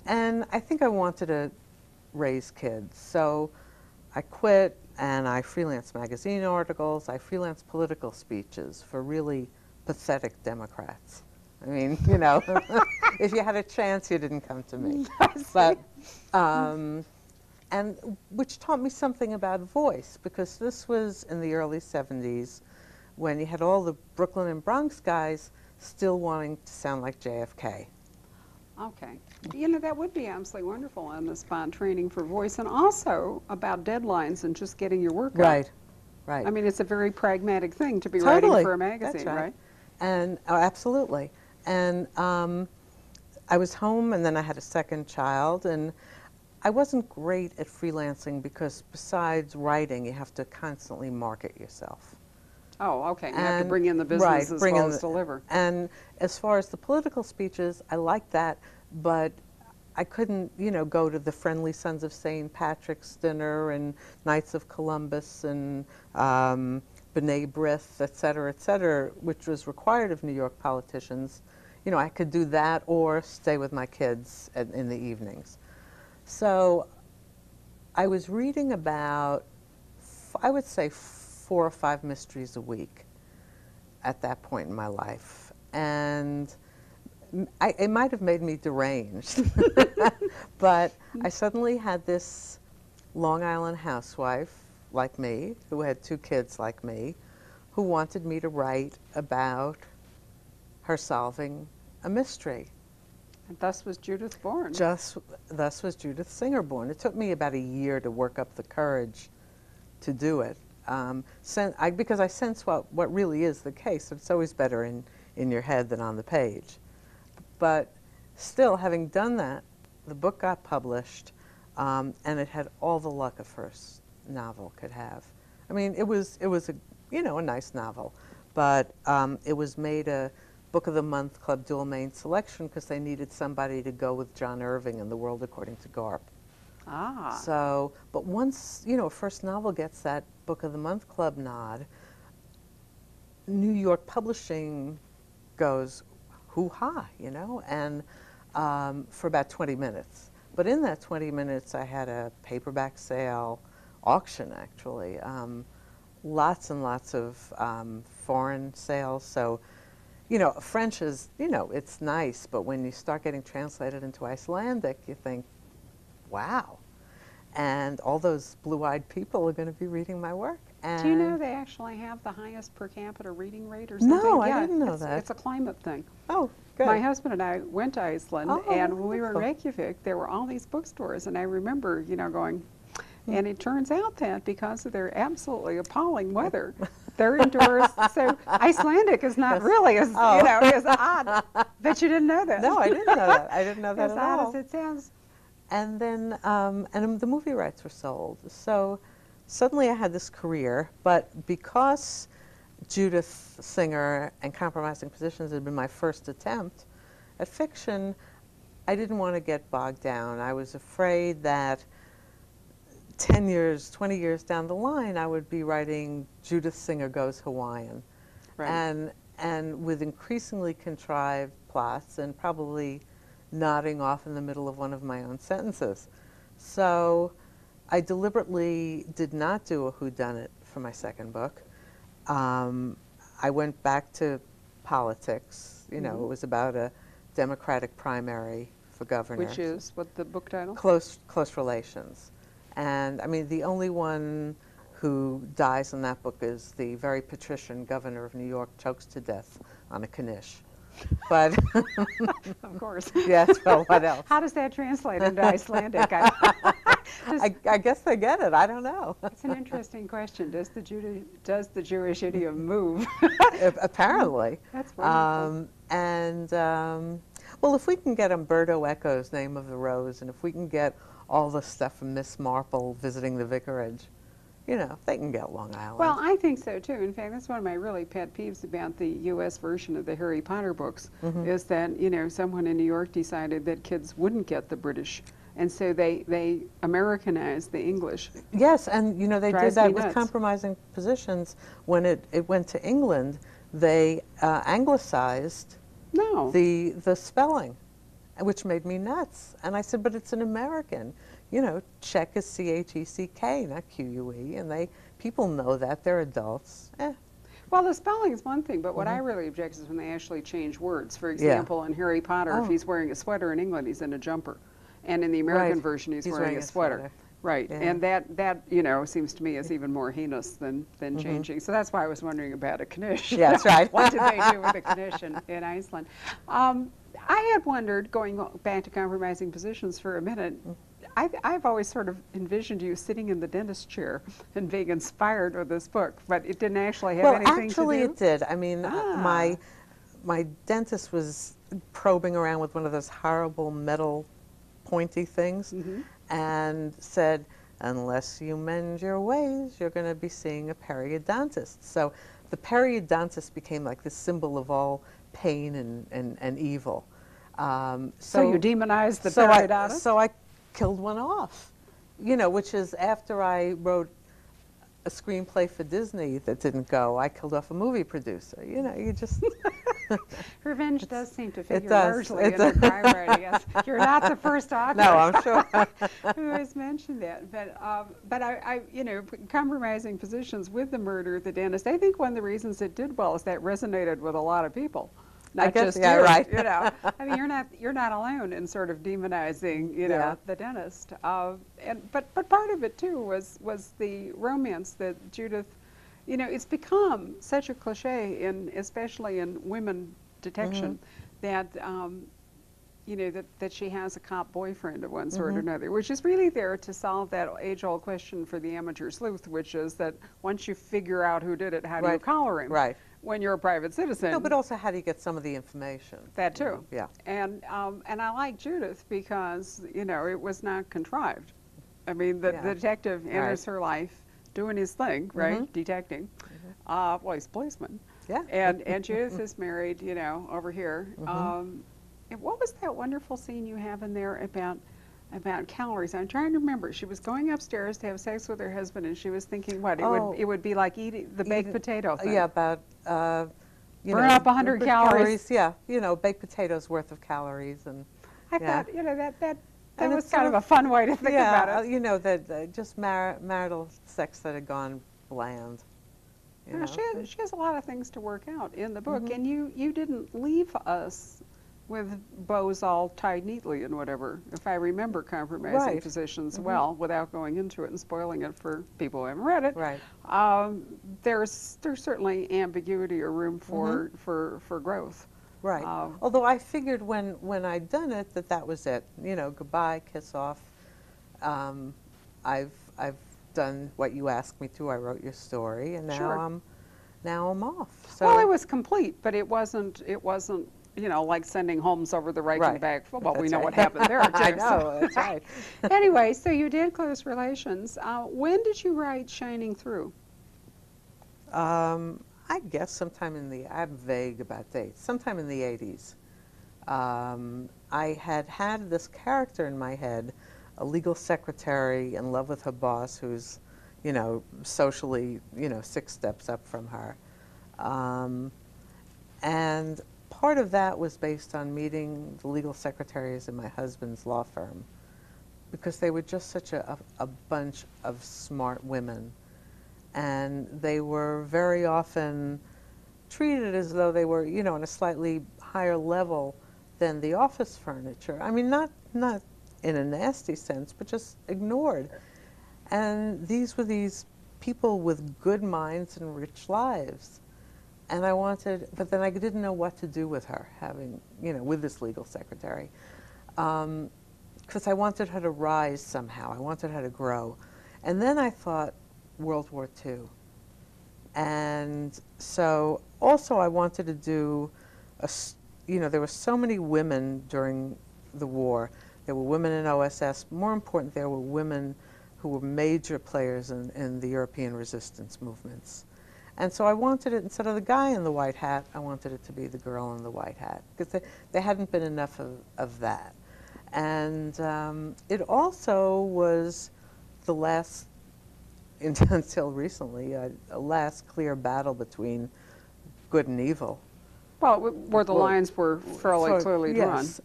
And I think I wanted to raise kids. So I quit and I freelance magazine articles. I freelance political speeches for really pathetic Democrats. I mean, you know, if you had a chance, you didn't come to me. But, and which taught me something about voice, because this was in the early 70s when you had all the Brooklyn and Bronx guys still wanting to sound like JFK. Okay. You know, that would be absolutely wonderful on the spot training for voice, and also about deadlines and just getting your work out. Right, right. I mean, it's a very pragmatic thing to be Totally. writing for a magazine, That's right? And oh, absolutely. And I was home, and then I had a second child, and I wasn't great at freelancing because besides writing, you have to constantly market yourself. Oh, okay. You have to bring in the business right, as well as deliver. And as far as the political speeches, I liked that, but I couldn't, you know, go to the Friendly Sons of St. Patrick's dinner and Knights of Columbus and B'nai B'rith, et cetera, which was required of New York politicians. You know, I could do that or stay with my kids in the evenings. So I was reading about, I would say, 4 or 5 mysteries a week at that point in my life. And it might have made me deranged, but I suddenly had this Long Island housewife like me, who had 2 kids like me, who wanted me to write about her solving a mystery. And thus was Judith born. Thus was Judith Singer born. It took me about a year to work up the courage to do it. Because I sense what really is the case. It's always better in your head than on the page. But still, having done that, the book got published, and it had all the luck a first novel could have. I mean, it was a, you know, a nice novel, but it was made a Book of the Month Club Dual Main selection because they needed somebody to go with John Irving in The World According to Garp. Ah. So, but once, you know, a first novel gets that Book of the Month Club nod, New York Publishing goes, hoo-ha, you know, and for about 20 minutes. But in that 20 minutes, I had a paperback sale, auction actually, lots and lots of foreign sales. So, you know, French is, you know, it's nice, but when you start getting translated into Icelandic, you think, wow. And all those blue-eyed people are going to be reading my work. And do you know they actually have the highest per capita reading rate or something? No, yeah, I didn't know that. It's a climate thing. Oh, good. My husband and I went to Iceland, and when we were in wonderful. Reykjavik, there were all these bookstores, and I remember, you know, going, and it turns out that because of their absolutely appalling weather, they're indoors. So Icelandic is not really as, you know, as odd. Bet you didn't know that. No, I didn't know that. I didn't know that as at odd all. as it sounds. And then, and the movie rights were sold. So suddenly I had this career, but because Judith Singer and Compromising Positions had been my first attempt at fiction, I didn't want to get bogged down. I was afraid that 10 years, 20 years down the line, I would be writing Judith Singer Goes Hawaiian. Right. And with increasingly contrived plots and probably nodding off in the middle of one of my own sentences. So I deliberately did not do a whodunit for my second book. I went back to politics. You know, it was about a Democratic primary for governor. Which is what the book title? Close Relations. And I mean, the only one who dies in that book is the very patrician governor of New York, chokes to death on a knish. But of course. Yes, well, what else? How does that translate into Icelandic? I guess they get it. I don't know. It's an interesting question. Does the Jewish idiom move? Apparently. That's wonderful. Well, if we can get Umberto Eco's Name of the Rose, and if we can get all the stuff from Miss Marple visiting the vicarage, you know, they can get Long Island. Well, I think so too. In fact, that's one of my really pet peeves about the U.S. version of the Harry Potter books, is that, you know, someone in New York decided that kids wouldn't get the British, and so they Americanized the English. Yes, and you know, they did that with Compromising Positions. When it went to England, they anglicized the spelling. which made me nuts. And I said, but it's an American. You know, Czech is C-H-E-C-K, not Q-U-E, and people know that, they're adults. Well, the spelling is one thing, but what I Mm-hmm. really object is when they actually change words. For Yeah. example, in Harry Potter, if Oh. he's wearing a sweater in England, he's in a jumper. And in the Right. American version, he's wearing a sweater. Right. Yeah. And that, you know, seems to me is even more heinous than Mm-hmm. changing. So that's why I was wondering about a Knish. Yeah, that's right. What did they do with a Knish in Iceland? I had wondered, going back to compromising positions for a minute, I've always sort of envisioned you sitting in the dentist chair and being inspired with this book, but it didn't actually have anything to do? Well, actually it did. I mean, my dentist was probing around with one of those horrible metal pointy things and said, unless you mend your ways, you're going to be seeing a periodontist. So the periodontist became like the symbol of all pain and evil. So you demonized the so periodontist? So I killed one off, you know, which is after I wrote a screenplay for Disney that didn't go, I killed off a movie producer. You know, you just... Revenge does seem to figure does. largely It in your does. crime writing. Yes. You're not the first author No, I'm sure. who has mentioned that. But I, you know, compromising positions with the murder of the dentist, I think one of the reasons it did well is that resonated with a lot of people. Not guess, just yeah, you, right. you know. I mean, you're not alone in sort of demonizing, you know, Yeah. the dentist. But part of it too was the romance that Judith, you know, it's become such a cliche especially in women detection that you know, that she has a cop boyfriend of one sort or another, which is really there to solve that age-old question for the amateur sleuth, which is that once you figure out who did it, how do you collar him? Right. When you're a private citizen. No, but also how do you get some of the information? That too. Yeah. And I like Judith because, you know, it was not contrived. I mean, the detective enters her life doing his thing, right? Detecting. Well, he's a policeman. Yeah. And Judith is married, you know, over here. And what was that wonderful scene you have in there about calories? I'm trying to remember. She was going upstairs to have sex with her husband, and she was thinking, what it would be like eating the baked potato thing. Yeah, about you burn know, up 100 calories. Yeah, you know, baked potatoes worth of calories, and I thought, you know, that And was it's kind of a fun way to think yeah, about it. you know, that just marital sex that had gone bland. You know? She has a lot of things to work out in the book, and you didn't leave us with bows all tied neatly and whatever, if I remember compromising positions well, without going into it and spoiling it for people who haven't read it. Right. There's certainly ambiguity or room for growth. Right. Although I figured when I'd done it that was it. You know, goodbye, kiss off. I've done what you asked me to. I wrote your story, and now I'm off. So well, it was complete, but it wasn't. You know, like sending Holmes over the Reichenbach. Right. Well, we know right. what happened there, too. I know, that's right. Anyway, so you did Close Relations. When did you write Shining Through? I guess sometime I'm vague about dates, sometime in the 80s. I had this character in my head, a legal secretary in love with her boss who's, you know, socially, you know, 6 steps up from her. And part of that was based on meeting the legal secretaries in my husband's law firm, because they were just such a bunch of smart women. And they were very often treated as though they were, you know, on a slightly higher level than the office furniture. I mean, not in a nasty sense, but just ignored. And these were these people with good minds and rich lives. And but then I didn't know what to do with her, having, you know, with this legal secretary. Because I wanted her to rise somehow. I wanted her to grow. And then I thought World War II. And so also I wanted to do, you know, there were so many women during the war. There were women in OSS. More important, there were women who were major players in the European resistance movements. And so I wanted it, instead of the guy in the white hat, I wanted it to be the girl in the white hat, because there hadn't been enough of that. And it also was the last, until recently, a last clear battle between good and evil. Well, where the lines were fairly clearly drawn. Yes,